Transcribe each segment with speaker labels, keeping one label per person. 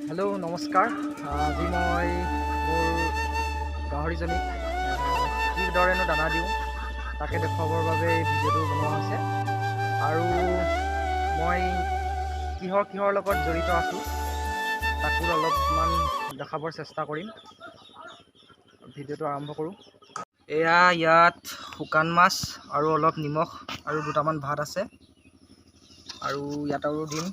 Speaker 1: Hello नमस्कार। আজি মই মোৰ গাহৰিজনীক কিদৰেনো দানা দিওঁ তাকে দেখুৱাবৰ বাবে এই ভিডিঅ'টো বনোৱা হৈছে। আৰু মই কিহৰ লগত জড়িত আছোঁ তাকো অলপমান দেখাবৰ চেষ্টা কৰিম। ভিডিঅ'টো আৰম্ভ কৰোঁ। এয়া ইয়াত শুকান মাছ আৰু অলপ নিমখ আৰু দুটামান ভাত আছে, আৰু ইয়াত আৰু দিম।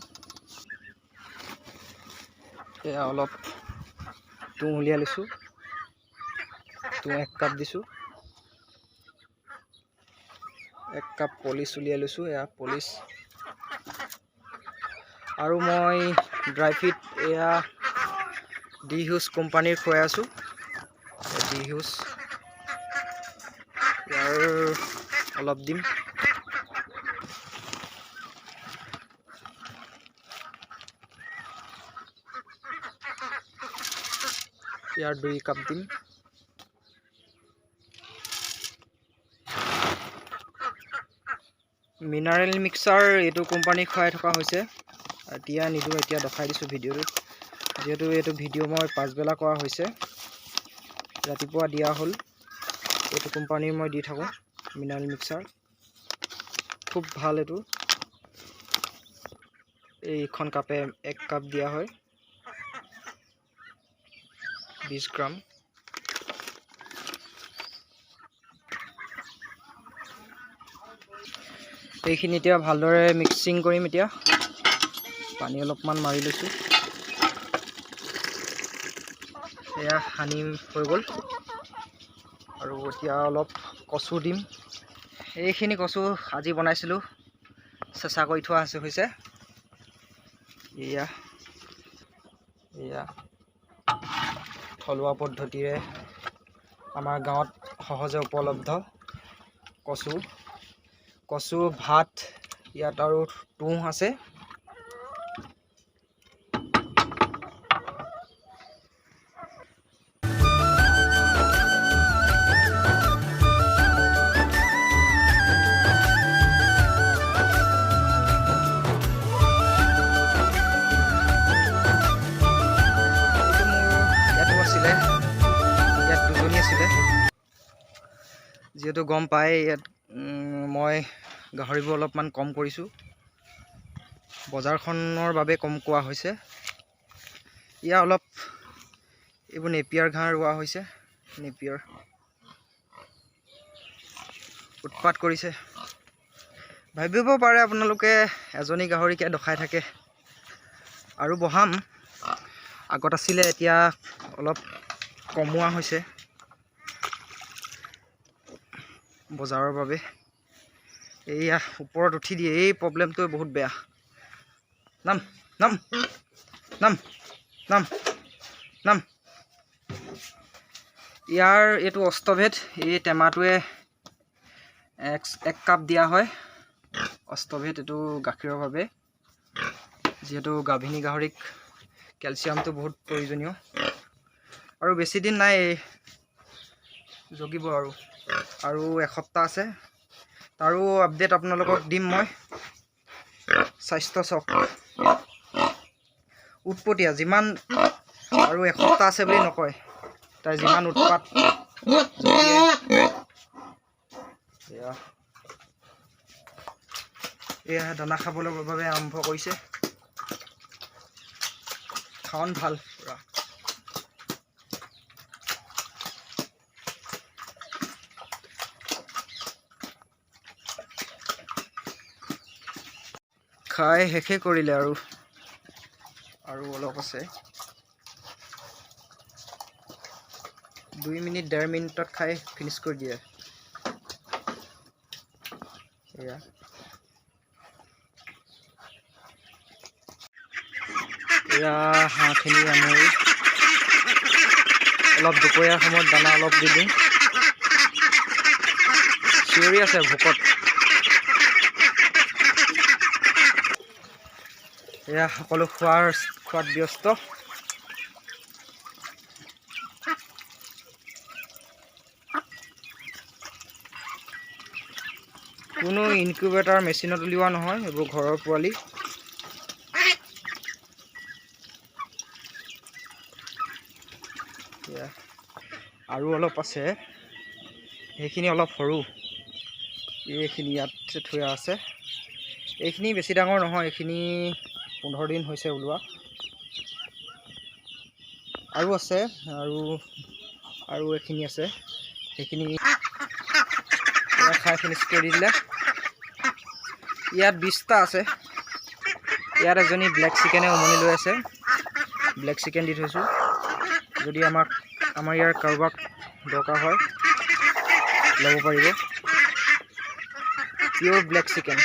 Speaker 1: এয়া অলপ তুঁহ উলিয়াই লৈছোঁ, তুঁহ 1 কাপ দিছোঁ, 1 কাপ পলিচ উলিয়াই লৈছোঁ, এয়া পলিচ। আৰু মই ড্ৰাই ফিট এয়া ডি হিউজ কোম্পানীৰ খুৱাই আছোঁ। ডি হিউজ ইয়াৰ অলপ দিম। ইয়াৰ 2 কাপ দিম। মিনাৰেল মিক্সাৰ এইটো কোম্পানী খুৱাই থকা হৈছে। এতিয়া নিদিওঁ, এতিয়া দেখাই দিছোঁ ভিডিঅ'টোত, যিহেতু এইটো ভিডিঅ' মই পাছবেলা কৰা হৈছে, ৰাতিপুৱা দিয়া হ'ল। এইটো কোম্পানীৰ মই দি থাকোঁ মিনাৰেল মিক্সাৰ, খুব ভাল এইটো। এইখন কাপে 1 কাপ দিয়া হয়, 20 গ্ৰাম। এইখিনি এতিয়া ভালদৰে মিক্সিং কৰিম। এতিয়া পানী অলপমান মাৰি লৈছোঁ। এয়া সানি হৈ গ'ল। আৰু এতিয়া অলপ কচু দিম। এইখিনি কচু আজি বনাইছিলোঁ, চেঁচা কৰি থোৱা হৈছে। এয়া থলুৱা পদ্ধতিৰে আমাৰ গাঁৱত সহজে উপলব্ধ কচু ভাত, ইয়াত আৰু তুঁহ আছে। ইয়াত 2জনী আছিলে। যিহেতু গম পাই ইয়াত মই গাহৰিবোৰ অলপমান কম কৰিছোঁ, বজাৰখনৰ বাবে কম কোৱা হৈছে। ইয়াৰ অলপ এইবোৰ নেপিয়াৰ ঘাঁহ ৰোৱা হৈছে। নেপিয়াৰ উৎপাত কৰিছে। ভাবিব পাৰে আপোনালোকে এজনী গাহৰিকে দখাই থাকে। আৰু বহাম, আগত আছিলে, এতিয়া অলপ কমোৱা হৈছে বজাৰৰ বাবে। এইয়া ওপৰত উঠি দিয়ে, এই প্ৰব্লেমটোৱে বহুত বেয়া। নাম নাম নাম নাম নাম ইয়াৰ এইটো অষ্টভেদ। এই টেমাটোৱে 1 কাপ দিয়া হয় অষ্টভেদ, এইটো গাখীৰৰ বাবে। যিহেতু গাভিনী গাহৰিক কেলছিয়ামটো বহুত প্ৰয়োজনীয়। আৰু বেছি দিন নাই জগিব, আৰু এসপ্তাহ আছে। তাৰো আপডেট আপোনালোকক দিম মই। স্বাস্থ্য চাওক, উৎপতীয়া যিমান, আৰু এসপ্তাহ আছে বুলি নকয়, তাৰ যিমান উৎপাত। এয়া দানা খাবলৈ বাবে আৰম্ভ কৰিছে। খাৱন ভাল পুৰা। খাই শেষে কৰিলে, আৰু অলপ আছে। 2 মিনিট 1.5 মিনিটত খাই ফিনিছ কৰি দিয়ে। এয়া হাঁহখিনি আমি অলপ দুপৰীয়াৰ সময়ত দানা অলপ দি দিওঁ। চিঞৰি আছে ভোকত। এয়া সকলো খোৱাত ব্যস্ত। কোনো ইনকিউবেটাৰ মেচিনত উলিওৱা নহয়, এইবোৰ ঘৰৰ পোৱালি। এয়া আৰু অলপ আছে, সেইখিনি অলপ সৰু। এইখিনি ইয়াত থোৱা আছে। এইখিনি বেছি ডাঙৰ নহয়, এইখিনি 15 দিন হৈছে ওলোৱা। আৰু আছে, আৰু এইখিনি আছে, সেইখিনি খাই ফিনিছ কৰি দিলে। ইয়াত 20টা আছে। ইয়াত এজনী ব্লেক চিকেনে উমনি লৈ আছে। ব্লেক চিকেন দি থৈছোঁ, যদি আমাৰ ইয়াৰ কাৰোবাক দৰকাৰ হয় ল'ব পাৰিব। পিয়'ৰ ব্লেক চিকেন।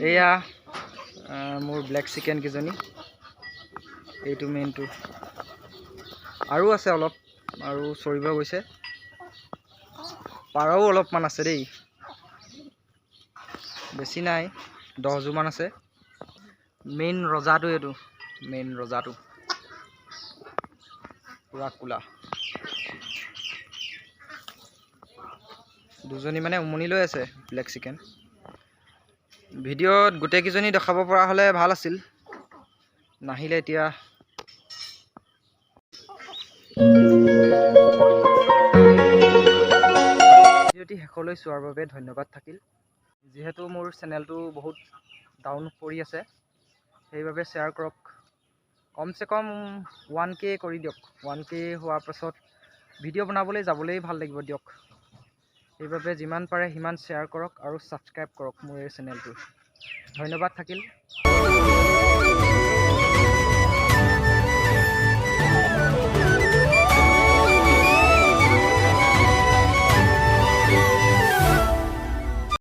Speaker 1: এয়া মোৰ ব্লেক চিকেন কেইজনী, এইটো মেইনটো। আৰু আছে অলপ, আৰু চৰিব গৈছে। পাৰও অলপমান আছে দেই, বেছি নাই, 10 যোৰমান আছে। মেইন ৰজাটো এইটো, মেইন ৰজাটো পুৰা কোলা। দুজনী মানে উমনি লৈ আছে ব্লেক চিকেন। ভিডিঅ'ত গোটেইকেইজনী দেখাব পৰা হ'লে ভাল আছিল, নাহিলে এতিয়া। ভিডিঅ'টি শেষলৈ চোৱাৰ বাবে ধন্যবাদ থাকিল। যিহেতু মোৰ চেনেলটো বহুত ডাউন পৰি আছে, সেইবাবে শ্বেয়াৰ কৰক। কমচে কম 1K কৰি দিয়ক। 1K হোৱাৰ পাছত ভিডিঅ' যাবলৈ ভাল লাগিব দিয়ক। সেইবাবে যিমান পাৰে সিমান শ্বেয়াৰ কৰক আৰু ছাবস্ক্ৰাইব কৰক মোৰ এই চেনেলটো। ধন্যবাদ থাকিল।